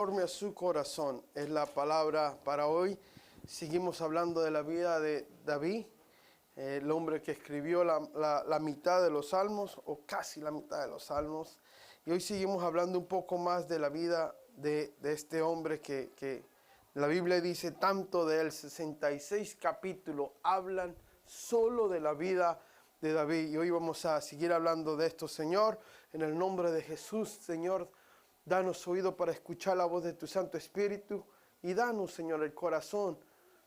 Conforme a su corazón es la palabra para hoy. Seguimos hablando de la vida de David, el hombre que escribió la mitad de los salmos, o casi la mitad de los salmos. Y hoy seguimos hablando un poco más de la vida de este hombre que la Biblia dice tanto de él. 66 capítulos hablan solo de la vida de David. Y hoy vamos a seguir hablando de esto, Señor, en el nombre de Jesús, Señor. Danos oído para escuchar la voz de tu Santo Espíritu y danos, Señor, el corazón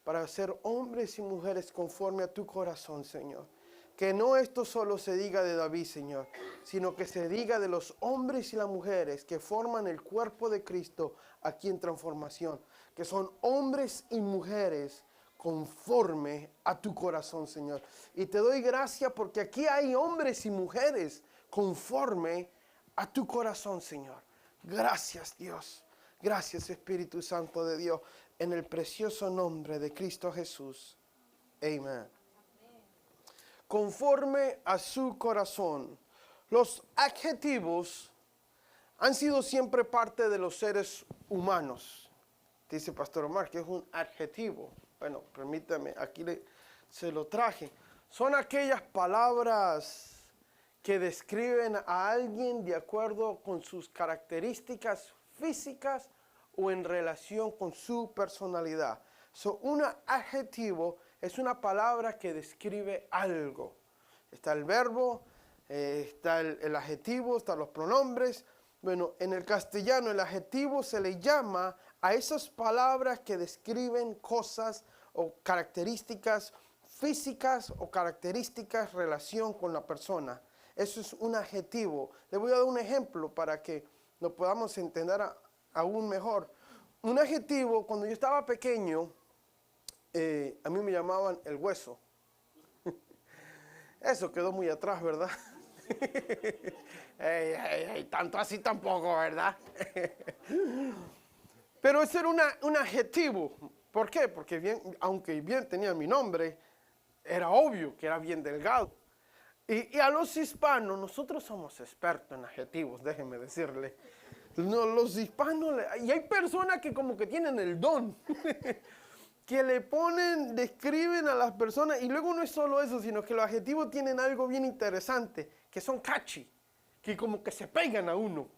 para ser hombres y mujeres conforme a tu corazón, Señor. Que no esto solo se diga de David, Señor, sino que se diga de los hombres y las mujeres que forman el cuerpo de Cristo aquí en Transformación, que son hombres y mujeres conforme a tu corazón, Señor. Y te doy gracias porque aquí hay hombres y mujeres conforme a tu corazón, Señor. Gracias, Dios. Gracias, Espíritu Santo de Dios, en el precioso nombre de Cristo Jesús. Amén. Conforme a su corazón. Los adjetivos han sido siempre parte de los seres humanos. Dice Pastor Omar que es un adjetivo. Bueno, permítame, aquí se lo traje. Son aquellas palabras que describen a alguien de acuerdo con sus características físicas o en relación con su personalidad. Un adjetivo es una palabra que describe algo. Está el verbo, está el adjetivo, están los pronombres. Bueno, en el castellano el adjetivo se le llama a esas palabras que describen cosas o características físicas o características en relación con la persona. Eso es un adjetivo. Le voy a dar un ejemplo para que lo podamos entender aún mejor. Un adjetivo, cuando yo estaba pequeño, a mí me llamaban el hueso. Eso quedó muy atrás, ¿verdad? Tanto así tampoco, ¿verdad? Pero ese era un adjetivo. ¿Por qué? Porque aunque bien tenía mi nombre, era obvio que era bien delgado. Y a los hispanos, nosotros somos expertos en adjetivos, déjenme decirle. No, los hispanos, y hay personas que como que tienen el don, que le ponen, describen a las personas, y luego no es solo eso, sino que los adjetivos tienen algo bien interesante, que son catchy, que como que se pegan a uno.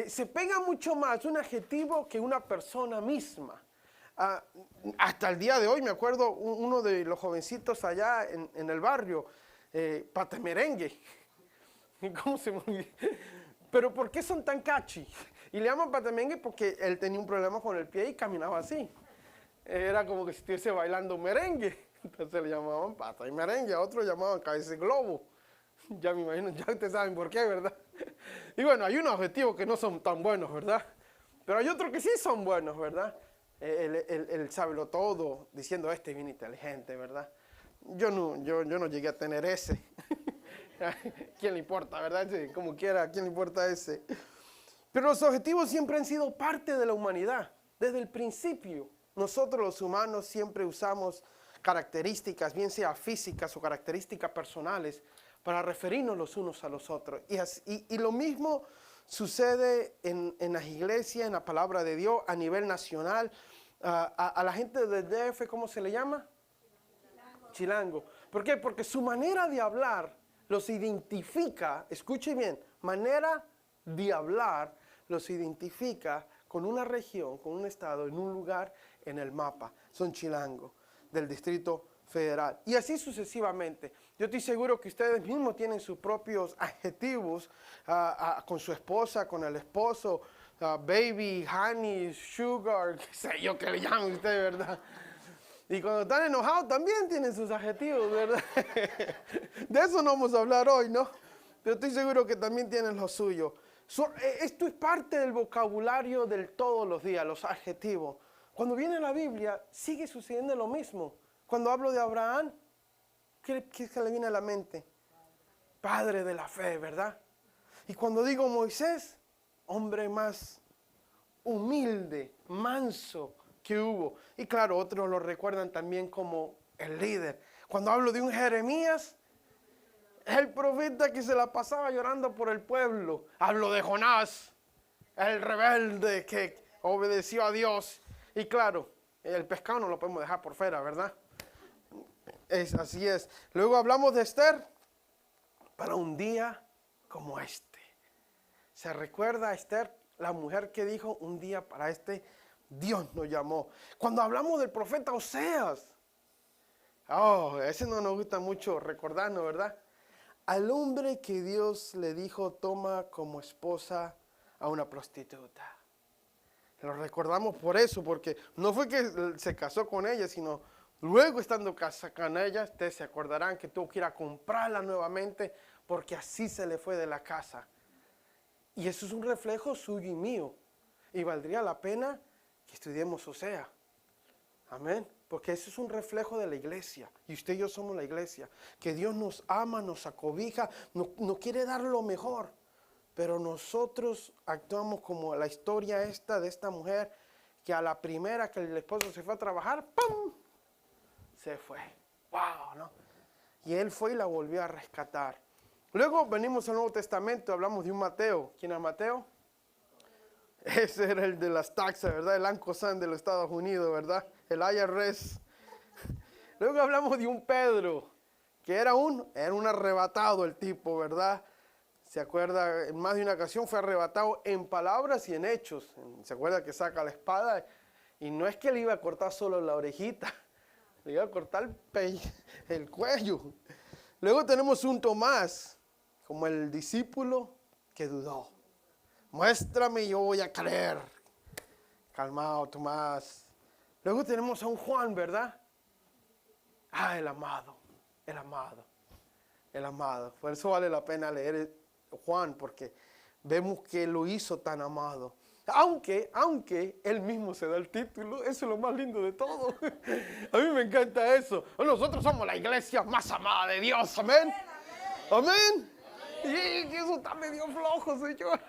Se pega mucho más un adjetivo que una persona misma. Hasta el día de hoy me acuerdo uno de los jovencitos allá en el barrio, Pata Merengue. ¿Cómo se me olvidó? Pero ¿por qué son tan catchy? Y le llaman Pata Merengue porque él tenía un problema con el pie y caminaba así. Era como que si estuviese bailando merengue. Entonces le llamaban Pata y Merengue. A otros llamaban Cabeza de Globo. Ya me imagino, ya ustedes saben por qué, ¿verdad? Y bueno, hay unos objetivos que no son tan buenos, ¿verdad? Pero hay otros que sí son buenos, ¿verdad? Él sabe todo, diciendo este bien inteligente, ¿verdad? Yo no llegué a tener ese. ¿Quién le importa, verdad? Sí, como quiera, ¿a quién le importa ese? Pero los objetivos siempre han sido parte de la humanidad. Desde el principio, nosotros los humanos siempre usamos características, bien sea físicas o características personales, para referirnos los unos a los otros. Y lo mismo sucede en las iglesias, en la palabra de Dios, a nivel nacional. A la gente del DF, ¿cómo se le llama? Chilango. ¿Por qué? Porque su manera de hablar los identifica, escuche bien, manera de hablar los identifica con una región, con un estado, en un lugar en el mapa. Son chilangos del Distrito Federal. Y así sucesivamente. Yo estoy seguro que ustedes mismos tienen sus propios adjetivos con su esposa, con el esposo, baby, honey, sugar, qué sé yo que le llaman ustedes, ¿verdad? Y cuando están enojados también tienen sus adjetivos, ¿verdad? De eso no vamos a hablar hoy, ¿no? Pero estoy seguro que también tienen lo suyo. Esto es parte del vocabulario del todos los días, los adjetivos. Cuando viene la Biblia, sigue sucediendo lo mismo. Cuando hablo de Abraham, ¿qué le viene a la mente? Padre de la fe, ¿verdad? Y cuando digo Moisés, hombre más humilde, manso que hubo. Y claro, otros lo recuerdan también como el líder. Cuando hablo de un Jeremías, es el profeta que se la pasaba llorando por el pueblo. Hablo de Jonás, el rebelde que obedeció a Dios. Y claro, el pescado no lo podemos dejar por fuera, ¿verdad? Así es. Luego hablamos de Esther para un día como este. ¿Se recuerda a Esther, la mujer que dijo un día para este, Dios nos llamó? Cuando hablamos del profeta Oseas, ese no nos gusta mucho recordarnos, ¿verdad? Al hombre que Dios le dijo, toma como esposa a una prostituta. Lo recordamos por eso, porque no fue que se casó con ella, sino luego estando casada con ella, ustedes se acordarán que tuvo que ir a comprarla nuevamente, porque así se le fue de la casa. Y eso es un reflejo suyo y mío. Y valdría la pena que estudiemos Osea. Amén. Porque eso es un reflejo de la iglesia. Y usted y yo somos la iglesia. Que Dios nos ama, nos acobija, nos quiere dar lo mejor. Pero nosotros actuamos como la historia esta de esta mujer, que a la primera que el esposo se fue a trabajar, ¡pum!, se fue. ¡Wow!, ¿no? Y él fue y la volvió a rescatar. Luego venimos al Nuevo Testamento, hablamos de un Mateo. ¿Quién es Mateo? Ese era el de las taxas, ¿verdad? El Uncle Sam de los Estados Unidos, ¿verdad? El IRS. Luego hablamos de un Pedro, que era un arrebatado el tipo, ¿verdad? ¿Se acuerda? En más de una ocasión fue arrebatado en palabras y en hechos. ¿Se acuerda que saca la espada? Y no es que le iba a cortar solo la orejita, le iba a cortar el cuello. Luego tenemos un Tomás, como el discípulo que dudó. Muéstrame y yo voy a creer. Calmado, Tomás. Luego tenemos a un Juan, ¿verdad? El amado, el amado, el amado. Por eso vale la pena leer Juan, porque vemos que lo hizo tan amado. Aunque él mismo se da el título, eso es lo más lindo de todo. A mí me encanta eso. Nosotros somos la iglesia más amada de Dios, amén. Amén. Y eso está medio flojo, Señor.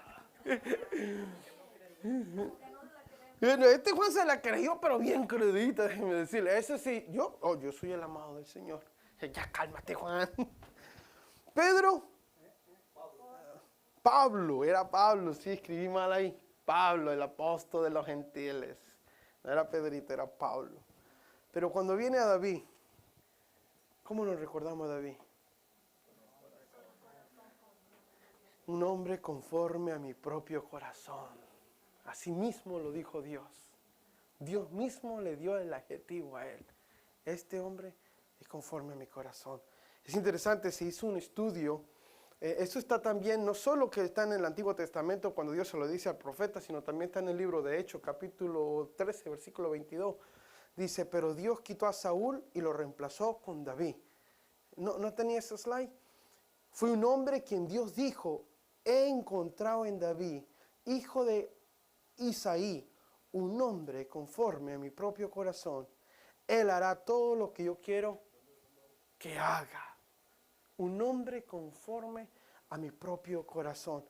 Este Juan se la creyó, pero bien crudita, déjeme decirle. Ese sí, yo soy el amado del Señor. Ya cálmate, Juan. Era Pablo, sí, escribí mal ahí. Pablo, el apóstol de los gentiles. No era Pedrito, era Pablo. Pero cuando viene a David, ¿cómo nos recordamos a David? Un hombre conforme a mi propio corazón. Así mismo lo dijo Dios. Dios mismo le dio el adjetivo a él. Este hombre es conforme a mi corazón. Es interesante, se hizo un estudio. Esto está también, no solo que está en el Antiguo Testamento cuando Dios se lo dice al profeta, sino también está en el libro de Hechos, capítulo 13, versículo 22. Dice, pero Dios quitó a Saúl y lo reemplazó con David. ¿No tenía ese slide? Fue un hombre quien Dios dijo, he encontrado en David, hijo de Isaí, un hombre conforme a mi propio corazón. Él hará todo lo que yo quiero que haga. Un hombre conforme a mi propio corazón.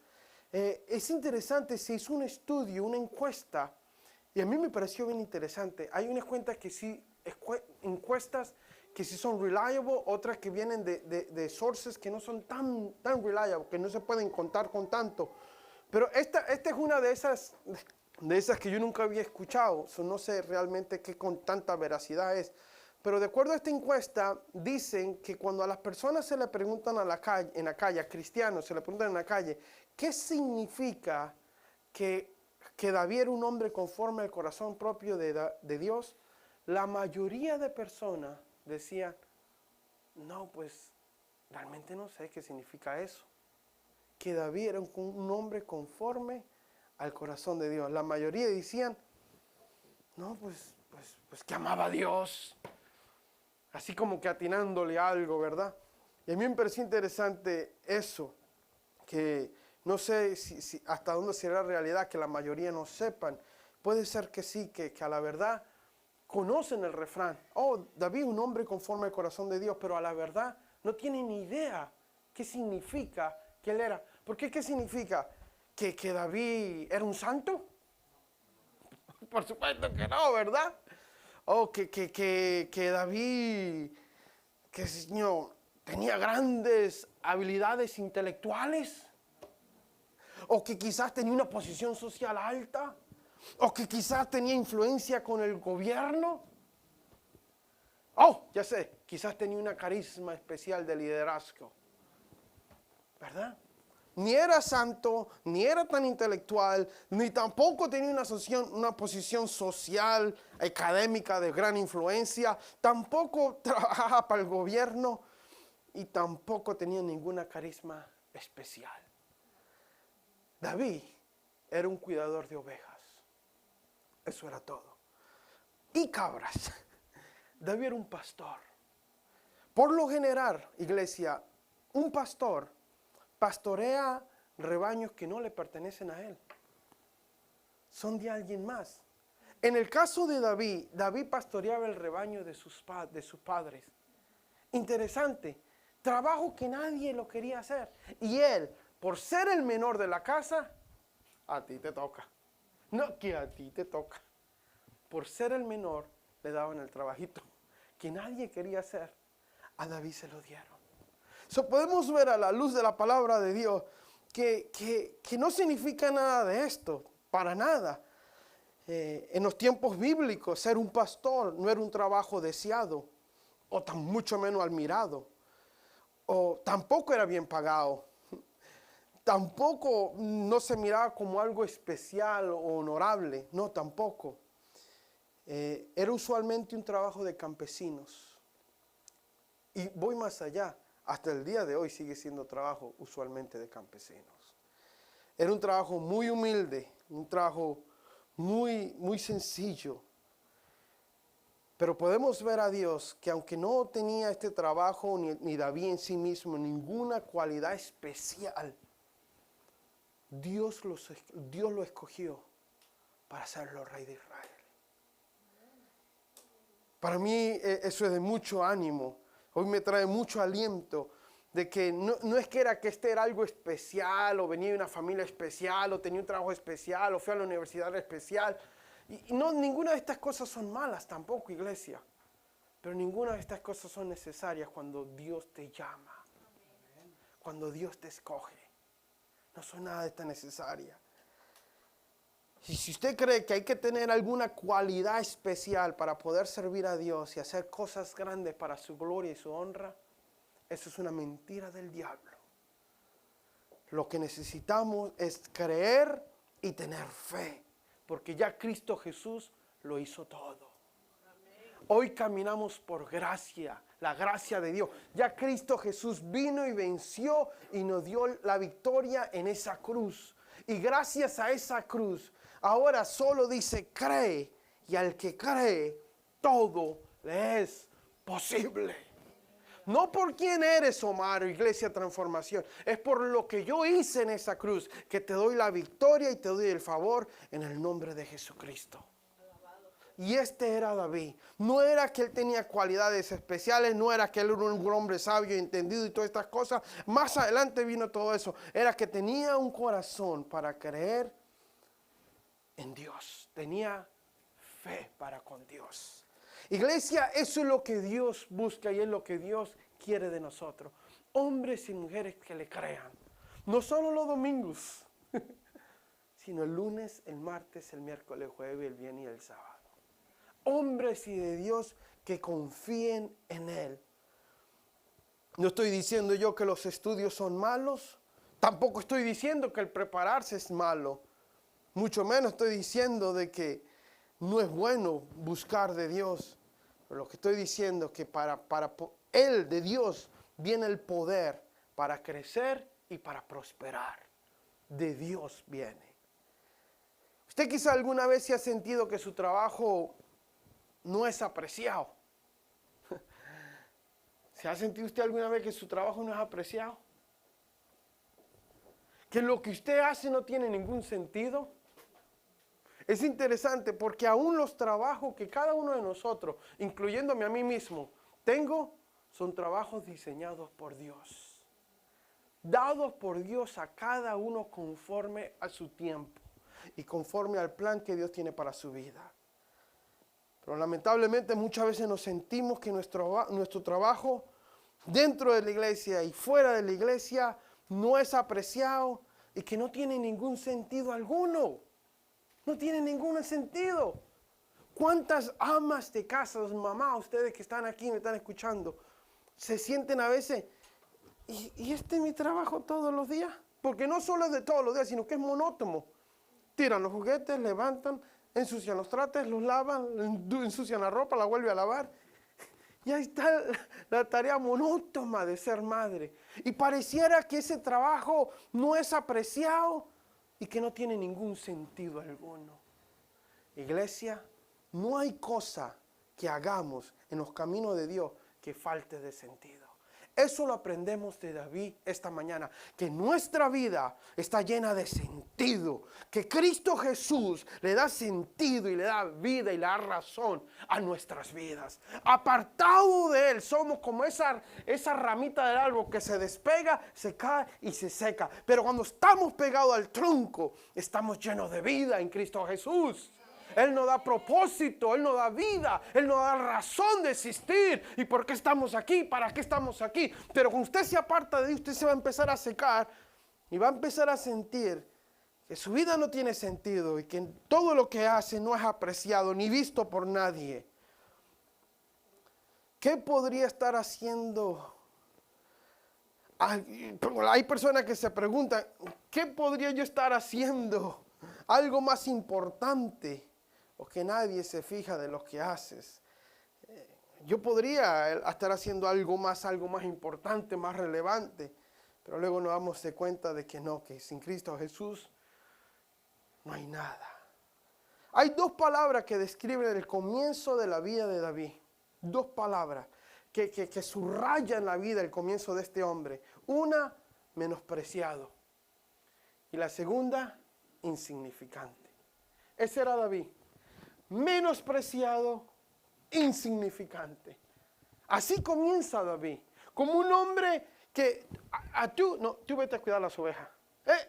Es interesante, se hizo un estudio, una encuesta, y a mí me pareció bien interesante. Hay unas encuestas que sí son reliable, otras que vienen de sources que no son tan reliable, que no se pueden contar con tanto. Pero esta es una de esas que yo nunca había escuchado. No sé realmente qué con tanta veracidad es. Pero de acuerdo a esta encuesta, dicen que cuando a las personas se le preguntan en la calle, a cristianos se le preguntan en la calle, ¿qué significa que David era un hombre conforme al corazón propio de Dios? La mayoría de personas decían, no, pues realmente no sé qué significa eso. Que David era un hombre conforme al corazón de Dios. La mayoría decían, no, pues que amaba a Dios. Así como que atinándole algo, ¿verdad? Y a mí me pareció interesante eso, que no sé si hasta dónde será realidad que la mayoría no sepan. Puede ser que sí, que a la verdad conocen el refrán. David, un hombre conforme al corazón de Dios, pero a la verdad no tienen ni idea qué significa que él era. ¿Por qué? ¿Qué significa? ¿Que David era un santo? Por supuesto que no, ¿verdad? Que David, que Señor, tenía grandes habilidades intelectuales. O que quizás tenía una posición social alta. o que quizás tenía influencia con el gobierno. Oh, ya sé, quizás tenía una carisma especial de liderazgo, ¿verdad? Ni era santo, ni era tan intelectual, ni tampoco tenía una posición social, académica de gran influencia, tampoco trabajaba para el gobierno y tampoco tenía ninguna carisma especial. David era un cuidador de ovejas, eso era todo. Y cabras. David era un pastor. Por lo general, iglesia, un pastor pastorea rebaños que no le pertenecen a él. Son de alguien más. En el caso de David, David pastoreaba el rebaño de sus padres. Interesante. Trabajo que nadie lo quería hacer. Y él, por ser el menor de la casa, a ti te toca. No que a ti te toca. Por ser el menor, le daban el trabajito que nadie quería hacer. A David se lo dieron. Podemos ver a la luz de la palabra de Dios que no significa nada de esto, para nada. En los tiempos bíblicos, ser un pastor no era un trabajo deseado, o tan mucho menos admirado, o tampoco era bien pagado. Tampoco no se miraba como algo especial o honorable, no, tampoco. Era usualmente un trabajo de campesinos. Y voy más allá. Hasta el día de hoy sigue siendo trabajo usualmente de campesinos. Era un trabajo muy humilde, un trabajo muy sencillo. Pero podemos ver a Dios que aunque no tenía este trabajo, ni David en sí mismo, ninguna cualidad especial, Dios lo escogió para hacerlo rey de Israel. Para mí eso es de mucho ánimo. Hoy me trae mucho aliento de que no es que este era algo especial, o venía de una familia especial, o tenía un trabajo especial, o fue a la universidad especial. Y no, ninguna de estas cosas son malas tampoco, iglesia. Pero ninguna de estas cosas son necesarias cuando Dios te llama, cuando Dios te escoge. No son nada de esta necesaria. Y si usted cree que hay que tener alguna cualidad especial para poder servir a Dios y hacer cosas grandes para su gloria y su honra, eso es una mentira del diablo. Lo que necesitamos es creer y tener fe, porque ya Cristo Jesús lo hizo todo. Hoy caminamos por gracia, la gracia de Dios. Ya Cristo Jesús vino y venció y nos dio la victoria en esa cruz. Y gracias a esa cruz, ahora solo dice cree, y al que cree, todo le es posible. No por quién eres, Omar, Iglesia Transformación, es por lo que yo hice en esa cruz, que te doy la victoria y te doy el favor en el nombre de Jesucristo. Y este era David. No era que él tenía cualidades especiales, no era que él era un hombre sabio, entendido y todas estas cosas. Más adelante vino todo eso. Era que tenía un corazón para creer en Dios. Tenía fe para con Dios. Iglesia, eso es lo que Dios busca y es lo que Dios quiere de nosotros. Hombres y mujeres que le crean. No solo los domingos, sino el lunes, el martes, el miércoles, el jueves, el viernes y el sábado. Hombres y de Dios que confíen en Él. No estoy diciendo yo que los estudios son malos. Tampoco estoy diciendo que el prepararse es malo. Mucho menos estoy diciendo de que no es bueno buscar de Dios. Pero lo que estoy diciendo es que para Él, de Dios, viene el poder para crecer y para prosperar. De Dios viene. Usted quizá alguna vez se ha sentido que su trabajo no es apreciado. ¿Se ha sentido usted alguna vez que su trabajo no es apreciado? ¿Que lo que usted hace no tiene ningún sentido? Es interesante porque aún los trabajos que cada uno de nosotros, incluyéndome a mí mismo, tengo, son trabajos diseñados por Dios. Dados por Dios a cada uno conforme a su tiempo y conforme al plan que Dios tiene para su vida. Pero lamentablemente muchas veces nos sentimos que nuestro trabajo dentro de la iglesia y fuera de la iglesia no es apreciado y que no tiene ningún sentido alguno. No tiene ningún sentido. ¿Cuántas amas de casa, mamá, ustedes que están aquí, me están escuchando, se sienten a veces, ¿y este es mi trabajo todos los días? Porque no solo es de todos los días, sino que es monótono. Tiran los juguetes, levantan, ensucian los trastes, los lavan, ensucian la ropa, la vuelven a lavar. Y ahí está la tarea monótona de ser madre. Y pareciera que ese trabajo no es apreciado y que no tiene ningún sentido alguno. Iglesia, no hay cosa que hagamos en los caminos de Dios que falte de sentido. Eso lo aprendemos de David esta mañana, que nuestra vida está llena de sentido, que Cristo Jesús le da sentido y le da vida y le da razón a nuestras vidas. Apartado de Él, somos como esa ramita del árbol que se despega, se cae y se seca. Pero cuando estamos pegados al tronco, estamos llenos de vida en Cristo Jesús. Él nos da propósito, Él nos da vida, Él nos da razón de existir. ¿Y por qué estamos aquí? ¿Para qué estamos aquí? Pero cuando usted se aparta de Dios, usted se va a empezar a secar y va a empezar a sentir que su vida no tiene sentido y que todo lo que hace no es apreciado ni visto por nadie. ¿Qué podría estar haciendo? Hay personas que se preguntan, ¿qué podría yo estar haciendo? Algo más importante. O que nadie se fija de lo que haces. Yo podría estar haciendo algo más importante, más relevante, pero luego nos damos de cuenta de que no, que sin Cristo Jesús no hay nada. Hay dos palabras que describen el comienzo de la vida de David. Dos palabras que subrayan la vida, el comienzo de este hombre. Una, menospreciado. Y la segunda, insignificante. Ese era David. Menospreciado, insignificante. Así comienza David, como un hombre que tú vete a cuidar las ovejas,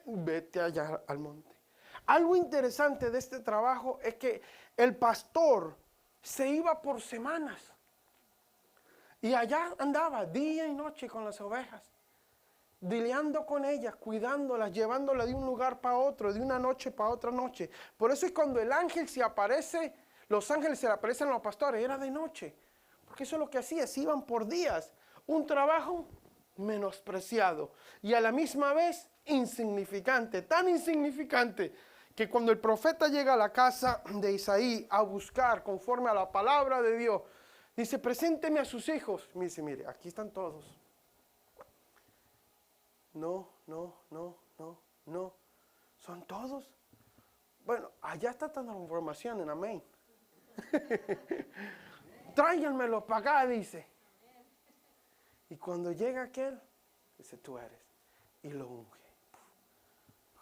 vete allá al monte. Algo interesante de este trabajo es que el pastor se iba por semanas y allá andaba día y noche con las ovejas, lidiando con ellas, cuidándolas, llevándolas de un lugar para otro, de una noche para otra noche. Por eso es cuando el ángel se aparece, los ángeles se le aparecen a los pastores, era de noche. Porque eso es lo que hacían, se iban por días. Un trabajo menospreciado y a la misma vez insignificante, tan insignificante que cuando el profeta llega a la casa de Isaí a buscar conforme a la palabra de Dios, dice, presénteme a sus hijos. Me dice, mire, aquí están todos. No. ¿Son todos? Bueno, allá está toda la información en amén. Tráiganmelo para acá, dice. Y cuando llega aquel, dice, tú eres. Y lo unge.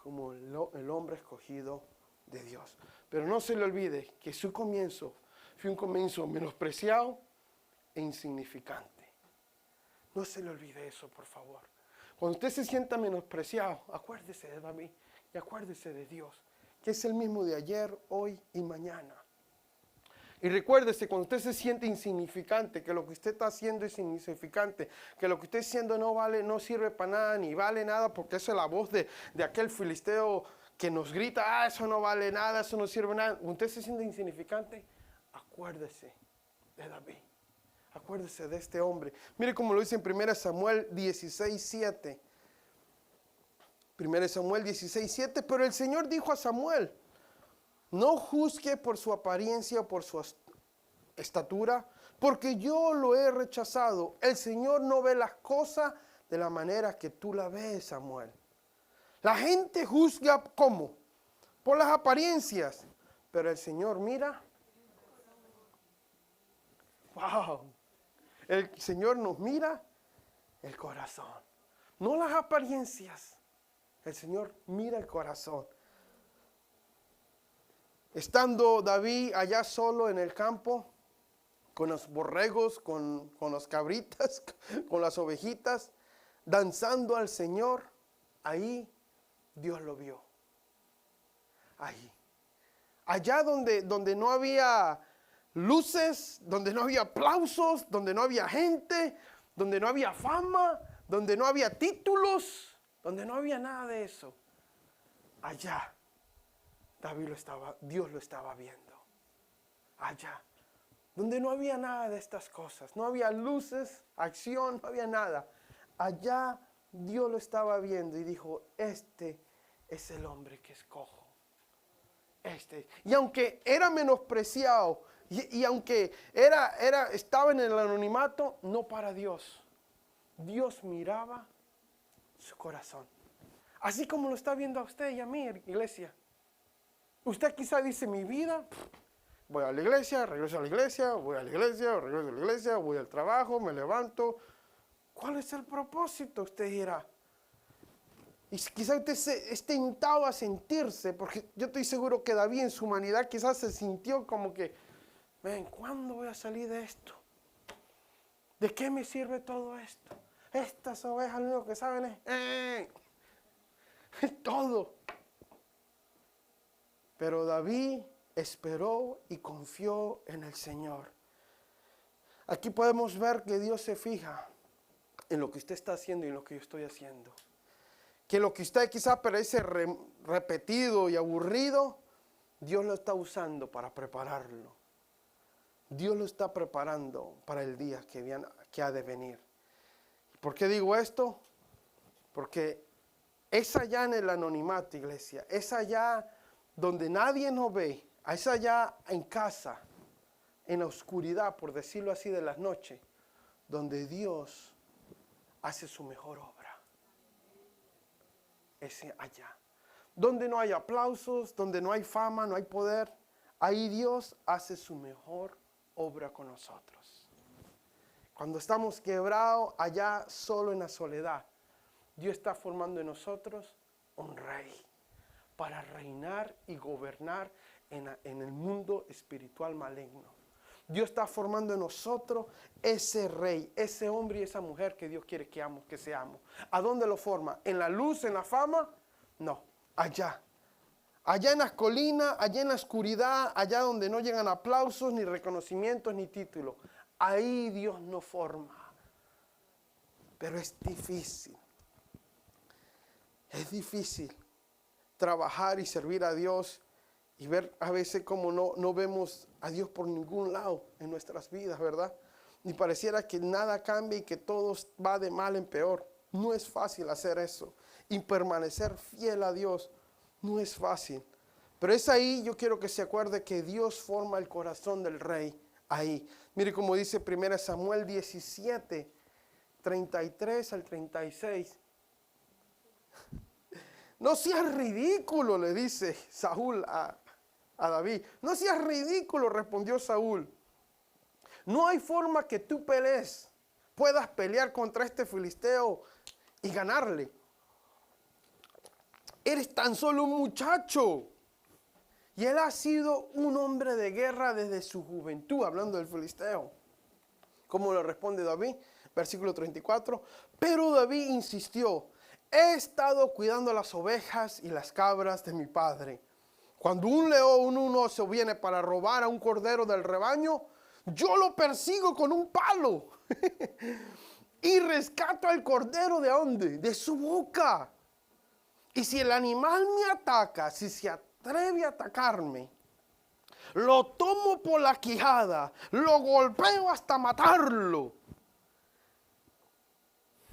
Como el hombre escogido de Dios. Pero no se le olvide que su comienzo fue un comienzo menospreciado e insignificante. No se le olvide eso, por favor. Cuando usted se sienta menospreciado, acuérdese de David y acuérdese de Dios, que es el mismo de ayer, hoy y mañana. Y recuérdese, cuando usted se siente insignificante, que lo que usted está haciendo es insignificante, que lo que usted está haciendo no vale, no sirve para nada, ni vale nada, porque esa es la voz de aquel filisteo que nos grita, eso no vale nada, eso no sirve nada. Cuando usted se siente insignificante, acuérdese de David. Acuérdese de este hombre. Mire cómo lo dice en 1 Samuel 16:7. 1 Samuel 16:7. Pero el Señor dijo a Samuel, no juzgue por su apariencia o por su estatura, porque yo lo he rechazado. El Señor no ve las cosas de la manera que tú la ves, Samuel. La gente juzga ¿cómo? Por las apariencias. Pero el Señor mira. ¡Wow! El Señor nos mira el corazón, no las apariencias. El Señor mira el corazón. Estando David allá solo en el campo, con los borregos, con las cabritas, con las ovejitas, danzando al Señor, ahí Dios lo vio. Ahí. Allá donde no había luces, donde no había aplausos, donde no había gente, donde no había fama, donde no había títulos, donde no había nada de eso. Allá Dios lo estaba viendo. Allá, donde no había nada de estas cosas, no había luces, acción, no había nada. Allá Dios lo estaba viendo y dijo, este es el hombre que escojo. Y aunque era menospreciado, y aunque estaba en el anonimato, no para Dios. Dios miraba su corazón. Así como lo está viendo a usted y a mí, iglesia. Usted quizá dice, mi vida, voy a la iglesia, regreso a la iglesia, voy a la iglesia, regreso a la iglesia, voy al trabajo, me levanto. ¿Cuál es el propósito? Usted dirá. Y quizá usted esté tentado a sentirse, porque yo estoy seguro que David en su humanidad quizás se sintió como que, ven, ¿cuándo voy a salir de esto? ¿De qué me sirve todo esto? Estas ovejas lo único que saben es todo. Pero David esperó y confió en el Señor. Aquí podemos ver que Dios se fija en lo que usted está haciendo y en lo que yo estoy haciendo. Que lo que usted quizá parece repetido y aburrido, Dios lo está usando para prepararlo. Dios lo está preparando para el día que ha de venir. ¿Por qué digo esto? Porque es allá en el anonimato, iglesia, es allá donde nadie nos ve, es allá en casa, en la oscuridad, por decirlo así, de las noches, donde Dios hace su mejor obra. Es allá. Donde no hay aplausos, donde no hay fama, no hay poder, ahí Dios hace su mejor obra con nosotros. Cuando estamos quebrados, allá solo en la soledad, Dios está formando en nosotros un rey para reinar y gobernar en el mundo espiritual maligno. Dios está formando en nosotros ese rey, ese hombre y esa mujer que Dios quiere que seamos. ¿A dónde lo forma? ¿En la luz, en la fama? No, allá. Allá en las colinas, allá en la oscuridad, allá donde no llegan aplausos, ni reconocimientos, ni títulos. Ahí Dios nos forma. Pero es difícil. Es difícil trabajar y servir a Dios y ver a veces como no vemos a Dios por ningún lado en nuestras vidas, ¿verdad? Y pareciera que nada cambia y que todo va de mal en peor. No es fácil hacer eso. Y permanecer fiel a Dios no es fácil. Pero es ahí, yo quiero que se acuerde que Dios forma el corazón del rey ahí. Mire como dice 1 Samuel 17, 33 al 36. No seas ridículo, le dice Saúl a David. No seas ridículo, respondió Saúl. No hay forma que tú puedas pelear contra este filisteo y ganarle. Eres tan solo un muchacho. Y él ha sido un hombre de guerra desde su juventud, hablando del filisteo. ¿Cómo le responde David? Versículo 34. Pero David insistió. He estado cuidando las ovejas y las cabras de mi padre. Cuando un león o un oso viene para robar a un cordero del rebaño, yo lo persigo con un palo y rescato al cordero ¿de dónde? De su boca. Y si el animal me ataca, si se atreve a atacarme, lo tomo por la quijada, lo golpeo hasta matarlo.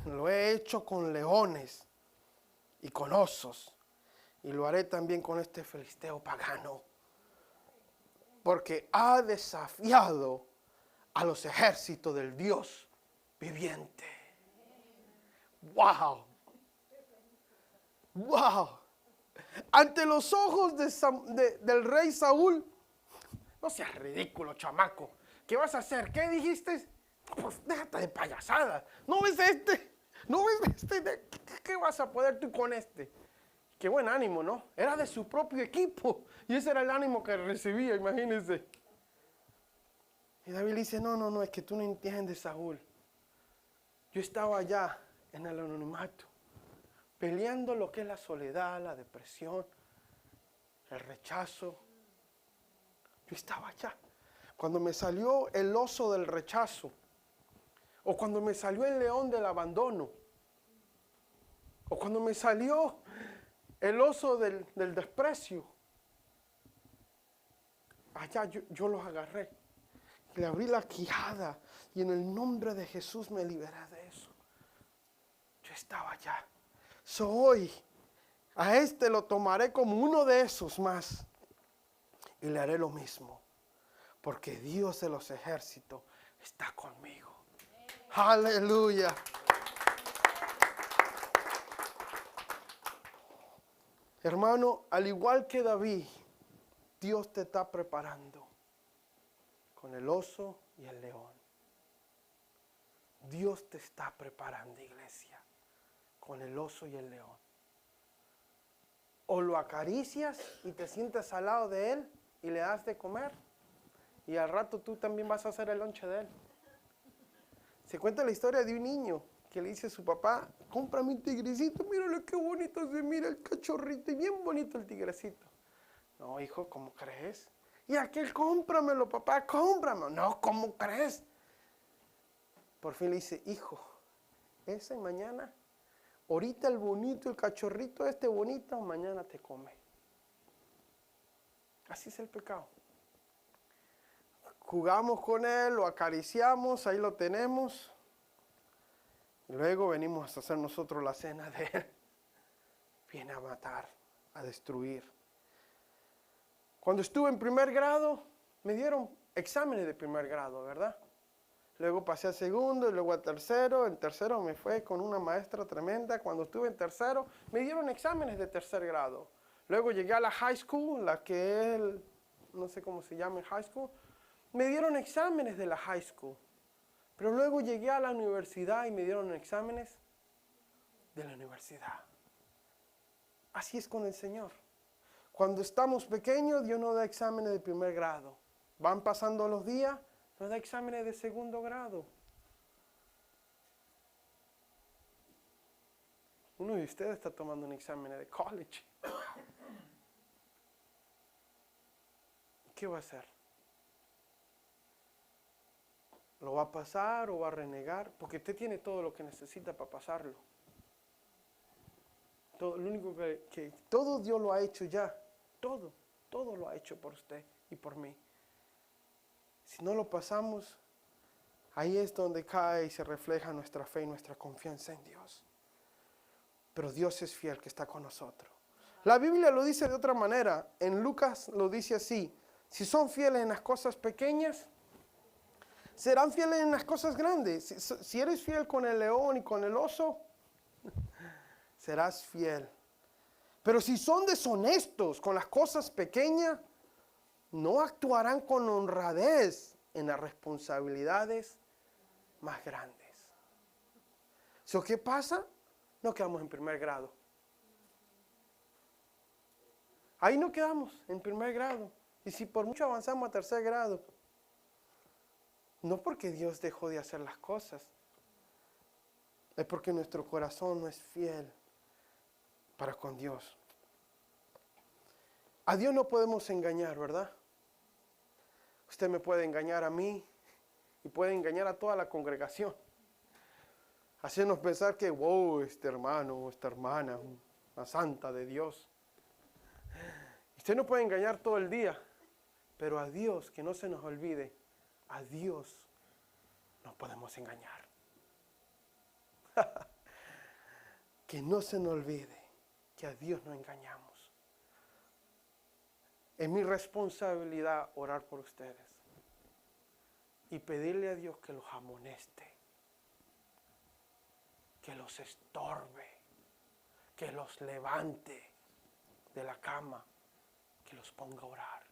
Lo he hecho con leones y con osos, y lo haré también con este filisteo pagano, porque ha desafiado a los ejércitos del Dios viviente. ¡Wow! ¡Wow! Ante los ojos del rey Saúl, no seas ridículo, chamaco. ¿Qué vas a hacer? ¿Qué dijiste? Pues déjate de payasada. ¿No ves este? ¿No ves este? ¿Qué vas a poder tú con este? Qué buen ánimo, ¿no? Era de su propio equipo. Y ese era el ánimo que recibía, imagínense. Y David dice, no, es que tú no entiendes, Saúl. Yo estaba allá en el anonimato, peleando lo que es la soledad, la depresión, el rechazo. Yo estaba allá. Cuando me salió el oso del rechazo, o cuando me salió el león del abandono, o cuando me salió el oso del desprecio, allá yo los agarré. Le abrí la quijada y en el nombre de Jesús me liberé de eso. Yo estaba allá. Hoy a este lo tomaré como uno de esos más y le haré lo mismo, porque Dios de los ejércitos está conmigo. Aleluya. Hermano, al igual que David, Dios te está preparando con el oso y el león. Dios te está preparando, iglesia, con el oso y el león. O lo acaricias y te sientas al lado de él y le das de comer, y al rato tú también vas a hacer el lonche de él. Se cuenta la historia de un niño que le dice a su papá: cómprame un tigrecito, mírale qué bonito se mira el cachorrito, y bien bonito el tigrecito. No, hijo, ¿cómo crees? Y aquel: cómpramelo, papá, cómpramelo. No, ¿cómo crees? Por fin le dice: hijo, ese mañana, ahorita el bonito, el cachorrito este bonito, mañana te come. Así es el pecado. Jugamos con él, lo acariciamos, ahí lo tenemos. Y luego venimos a hacer nosotros la cena de él. Viene a matar, a destruir. Cuando estuve en primer grado, me dieron exámenes de primer grado, ¿verdad? Luego pasé a segundo y luego a tercero. En tercero me fue con una maestra tremenda. Cuando estuve en tercero, me dieron exámenes de tercer grado. Luego llegué a la high school, la que es, no sé cómo se llama en high school. Me dieron exámenes de la high school. Pero luego llegué a la universidad y me dieron exámenes de la universidad. Así es con el Señor. Cuando estamos pequeños, Dios nos da exámenes de primer grado. Van pasando los días, nos da exámenes de segundo grado. Uno de ustedes está tomando un examen de college. ¿Qué va a hacer? ¿Lo va a pasar o va a renegar? Porque usted tiene todo lo que necesita para pasarlo. Todo, lo único que todo Dios lo ha hecho ya. Todo lo ha hecho por usted y por mí. Si no lo pasamos, ahí es donde cae y se refleja nuestra fe y nuestra confianza en Dios. Pero Dios es fiel, que está con nosotros. La Biblia lo dice de otra manera. En Lucas lo dice así: si son fieles en las cosas pequeñas, serán fieles en las cosas grandes. Si eres fiel con el león y con el oso, serás fiel. Pero si son deshonestos con las cosas pequeñas, no actuarán con honradez en las responsabilidades más grandes. ¿Qué pasa? No quedamos en primer grado. Ahí no quedamos en primer grado. Y si por mucho avanzamos a tercer grado, no porque Dios dejó de hacer las cosas, es porque nuestro corazón no es fiel para con Dios. A Dios no podemos engañar, ¿verdad? Usted me puede engañar a mí y puede engañar a toda la congregación. Hacernos pensar que, wow, este hermano o esta hermana, una santa de Dios. Usted no puede engañar todo el día, pero a Dios, que no se nos olvide, a Dios no podemos engañar. Que no se nos olvide que a Dios no engañamos. Es mi responsabilidad orar por ustedes y pedirle a Dios que los amoneste, que los estorbe, que los levante de la cama, que los ponga a orar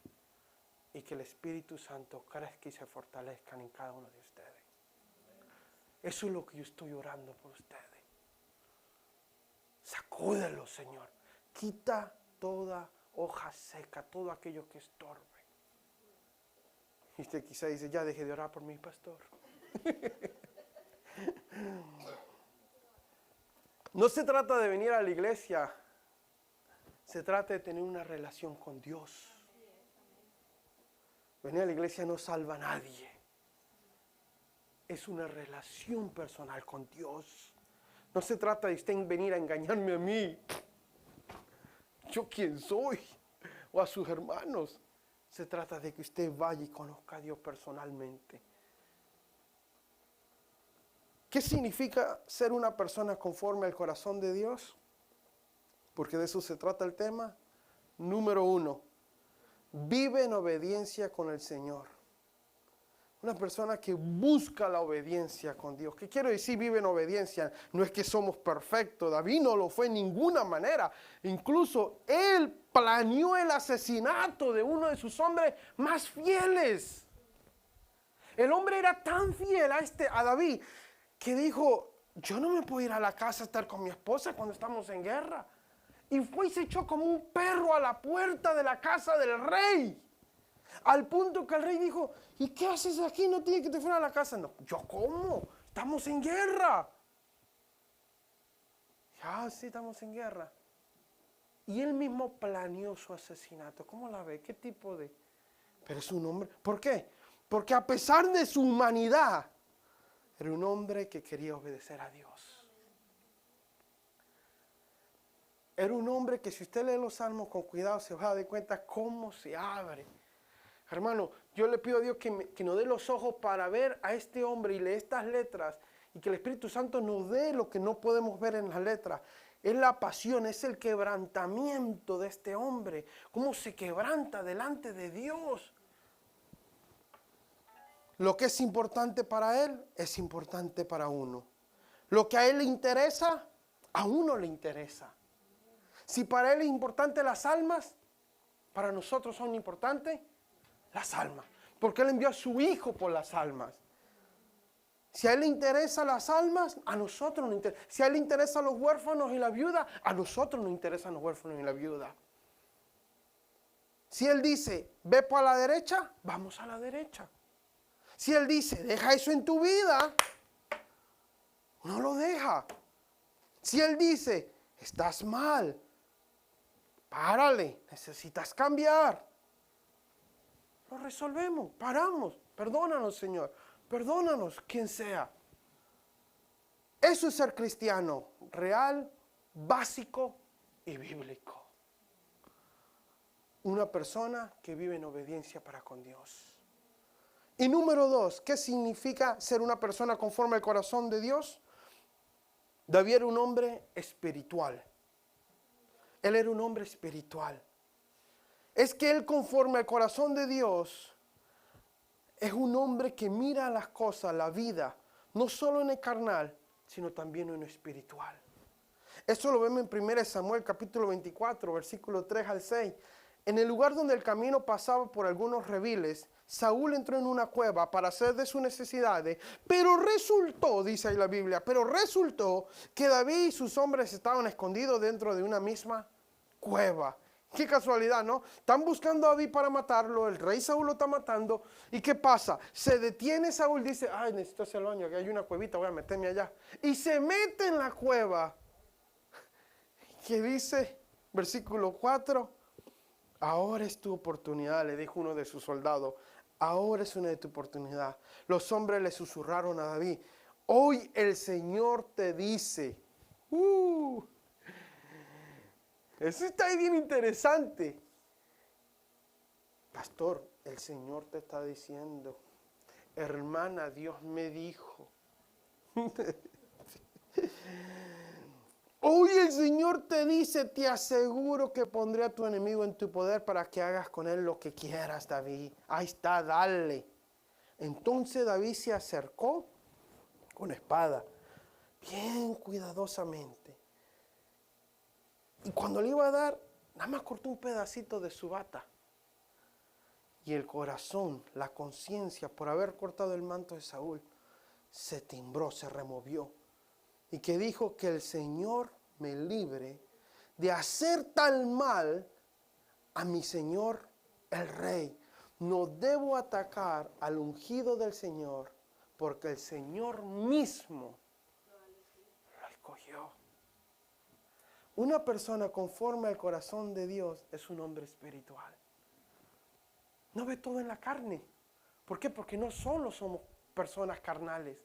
y que el Espíritu Santo crezca y se fortalezcan en cada uno de ustedes. Eso es lo que yo estoy orando por ustedes. Sacúdelo, Señor. Quita toda hoja seca, todo aquello que estorbe. Y usted quizá dice: ya deje de orar por mi pastor. No se trata de venir a la iglesia, se trata de tener una relación con Dios. Venir a la iglesia no salva a nadie. Es una relación personal con Dios. No se trata de usted venir a engañarme a mí. ¿Yo quién soy? O a sus hermanos. Se trata de que usted vaya y conozca a Dios personalmente. ¿Qué significa ser una persona conforme al corazón de Dios? Porque de eso se trata el tema. Número 1, vive en obediencia con el Señor. Una persona que busca la obediencia con Dios. ¿Qué quiero decir vive en obediencia? No es que somos perfectos. David no lo fue en ninguna manera. Incluso él planeó el asesinato de uno de sus hombres más fieles. El hombre era tan fiel a David que dijo, yo no me puedo ir a la casa a estar con mi esposa cuando estamos en guerra. Y fue y se echó como un perro a la puerta de la casa del rey. Al punto que el rey dijo, ¿y qué haces aquí? No tienes que te fuera a la casa. No, ¿yo cómo? Estamos en guerra. Ya, sí, estamos en guerra. Y él mismo planeó su asesinato. ¿Cómo la ve? ¿Qué tipo de...? Pero es un hombre... ¿Por qué? Porque a pesar de su humanidad, era un hombre que quería obedecer a Dios. Era un hombre que si usted lee los salmos con cuidado se va a dar cuenta cómo se abre. Hermano, yo le pido a Dios que nos dé los ojos para ver a este hombre y leer estas letras y que el Espíritu Santo nos dé lo que no podemos ver en las letras. Es la pasión, es el quebrantamiento de este hombre. Cómo se quebranta delante de Dios. Lo que es importante para él es importante para uno. Lo que a él le interesa, a uno le interesa. Si para él es importante las almas, para nosotros son importantes las almas. Porque él envió a su hijo por las almas. Si a él le interesan las almas, a nosotros nos interesa. Si a él le interesan los huérfanos y la viuda, a nosotros nos interesan los huérfanos y la viuda. Si él dice, ve para la derecha, vamos a la derecha. Si él dice, deja eso en tu vida, no lo deja. Si él dice, estás mal, párale, necesitas cambiar. Lo resolvemos, paramos. Perdónanos, Señor. Perdónanos, quien sea. Eso es ser cristiano, real, básico y bíblico. Una persona que vive en obediencia para con Dios. Y número 2, ¿qué significa ser una persona conforme al corazón de Dios? David era un hombre espiritual. Él era un hombre espiritual. Es que él conforme al corazón de Dios es un hombre que mira las cosas, la vida, no solo en el carnal, sino también en lo espiritual. Eso lo vemos en 1 Samuel capítulo 24, versículo 3 al 6. En el lugar donde el camino pasaba por algunos reviles, Saúl entró en una cueva para hacer de sus necesidades, pero resultó, dice ahí la Biblia, pero resultó que David y sus hombres estaban escondidos dentro de una misma cueva. Qué casualidad, ¿no? Están buscando a David para matarlo, el rey Saúl lo está matando, ¿y qué pasa? Se detiene Saúl, dice, ay, necesito hacer el baño, que hay una cuevita, voy a meterme allá. Y se mete en la cueva, que dice, versículo 4, ahora es tu oportunidad, le dijo uno de sus soldados, ahora es una de tu oportunidad. Los hombres le susurraron a David, hoy el Señor te dice, eso está bien interesante. Pastor, el Señor te está diciendo, hermana, Dios me dijo. Hoy el Señor te dice, te aseguro que pondré a tu enemigo en tu poder para que hagas con él lo que quieras, David. Ahí está, dale. Entonces David se acercó con espada, bien cuidadosamente. Y cuando le iba a dar, nada más cortó un pedacito de su bata. Y el corazón, la conciencia por haber cortado el manto de Saúl, se timbró, se removió. Y que dijo que el Señor me libre de hacer tal mal a mi Señor el Rey. No debo atacar al ungido del Señor, porque el Señor mismo lo escogió. Una persona conforme al corazón de Dios es un hombre espiritual. No ve todo en la carne. ¿Por qué? Porque no solo somos personas carnales.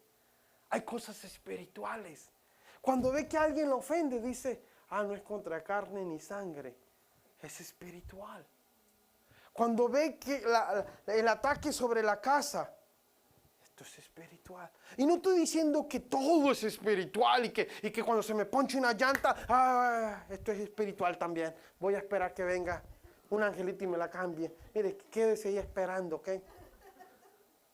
Hay cosas espirituales. Cuando ve que alguien lo ofende, dice, no es contra carne ni sangre. Es espiritual. Cuando ve que el ataque sobre la casa, esto es espiritual. Y no estoy diciendo que todo es espiritual y que cuando se me ponche una llanta, esto es espiritual también. Voy a esperar que venga un angelito y me la cambie. Mire, quédese ahí esperando, ¿ok?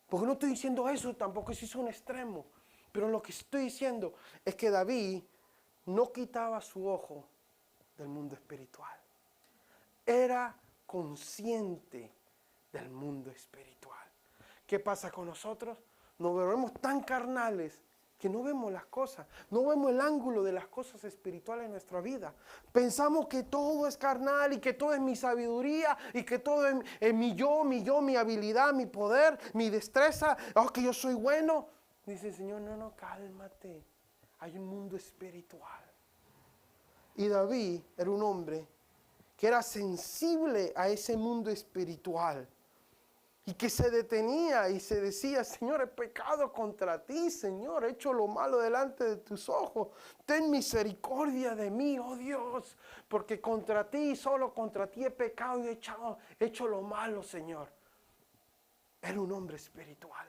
Porque no estoy diciendo eso, tampoco es un extremo. Pero lo que estoy diciendo es que David no quitaba su ojo del mundo espiritual. Era consciente del mundo espiritual. ¿Qué pasa con nosotros? Nos volvemos tan carnales que no vemos las cosas, no vemos el ángulo de las cosas espirituales en nuestra vida. Pensamos que todo es carnal y que todo es mi sabiduría y que todo es mi yo, mi habilidad, mi poder, mi destreza, que yo soy bueno. Dice el Señor, no, cálmate. Hay un mundo espiritual. Y David era un hombre que era sensible a ese mundo espiritual. Y que se detenía y se decía, Señor, he pecado contra ti, Señor, he hecho lo malo delante de tus ojos. Ten misericordia de mí, oh Dios, porque contra ti, solo contra ti he pecado y he hecho lo malo, Señor. Era un hombre espiritual.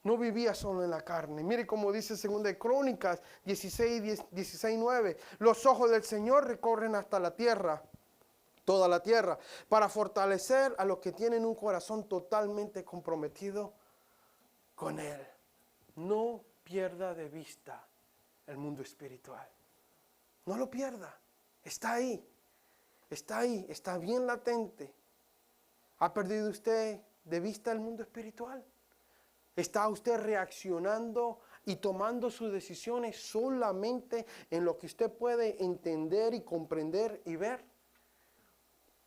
No vivía solo en la carne. Mire cómo dice 2 Crónicas 16:9. Los ojos del Señor recorren hasta la tierra, toda la tierra, para fortalecer a los que tienen un corazón totalmente comprometido con Él. No pierda de vista el mundo espiritual. No lo pierda. Está ahí. Está ahí. Está bien latente. ¿Ha perdido usted de vista el mundo espiritual? ¿Está usted reaccionando y tomando sus decisiones solamente en lo que usted puede entender y comprender y ver?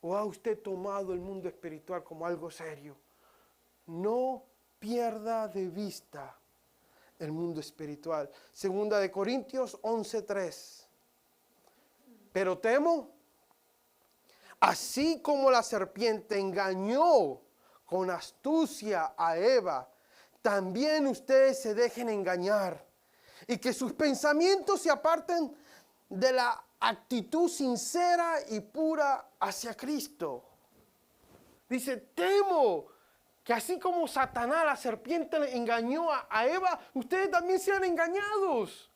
¿O ha usted tomado el mundo espiritual como algo serio? No pierda de vista el mundo espiritual. 2 Corintios 11:3. Pero temo, así como la serpiente engañó con astucia a Eva, también ustedes se dejen engañar y que sus pensamientos se aparten de la actitud sincera y pura hacia Cristo. Dice, temo que así como Satanás, la serpiente, le engañó a Eva, ustedes también sean engañados.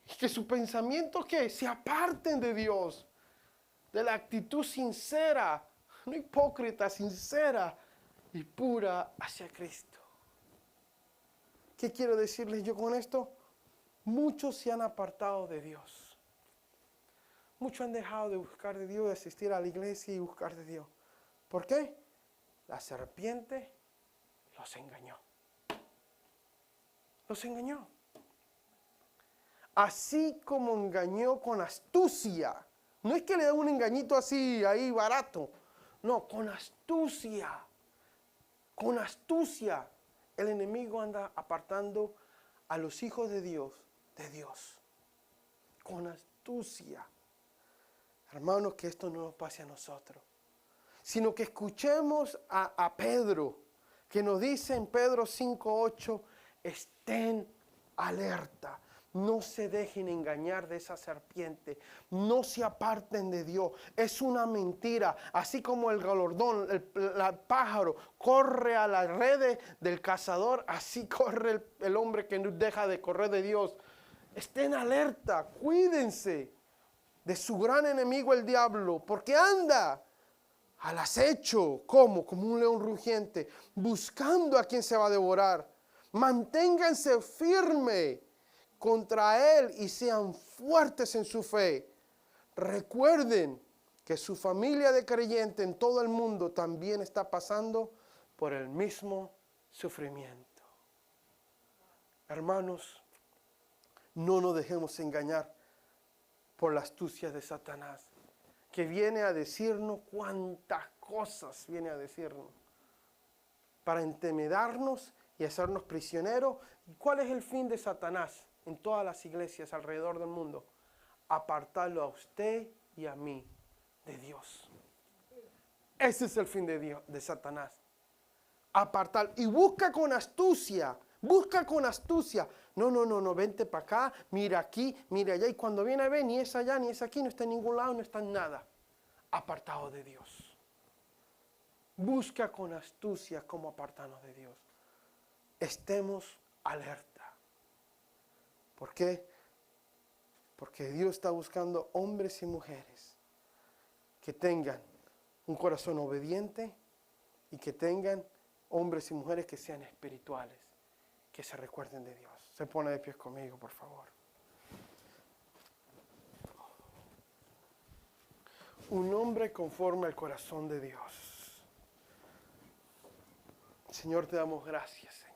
Y que sus pensamientos se aparten de Dios, de la actitud sincera, no hipócrita, sincera y pura hacia Cristo. ¿Qué quiero decirles yo con esto? Muchos se han apartado de Dios. Muchos han dejado de buscar de Dios, de asistir a la iglesia y buscar de Dios. ¿Por qué? La serpiente los engañó. Los engañó. Así como engañó con astucia. No es que le dé un engañito así, ahí barato. No, con astucia. Con astucia. El enemigo anda apartando a los hijos de Dios. Con astucia. Hermanos, que esto no nos pase a nosotros. Sino que escuchemos a Pedro, que nos dice en Pedro 5:8, estén alerta. No se dejen engañar de esa serpiente. No se aparten de Dios. Es una mentira. Así como el galardón, el pájaro, corre a las redes del cazador, así corre el hombre que no deja de correr de Dios. Estén alerta. Cuídense de su gran enemigo el diablo. Porque anda al acecho. ¿Cómo? Como un león rugiente. Buscando a quien se va a devorar. Manténganse firmes contra él y sean fuertes en su fe. Recuerden que su familia de creyentes en todo el mundo también está pasando por el mismo sufrimiento. Hermanos, no nos dejemos engañar por la astucia de Satanás, que viene a decirnos cuántas cosas viene a decirnos para intimidarnos y hacernos prisioneros. ¿Cuál es el fin de Satanás en todas las iglesias alrededor del mundo? Apartarlo a usted y a mí de Dios. Ese es el fin de Dios, de Satanás. Apartar. Y busca con astucia. No, vente para acá, mira aquí, mira allá. Y cuando viene a ver, ni es allá, ni es aquí, no está en ningún lado, no está en nada. Apartado de Dios. Busca con astucia cómo apartarnos de Dios. Estemos alerta. ¿Por qué? Porque Dios está buscando hombres y mujeres que tengan un corazón obediente y que tengan hombres y mujeres que sean espirituales, que se recuerden de Dios. Se pone de pies conmigo, por favor. Un hombre conforme al corazón de Dios. Señor, te damos gracias.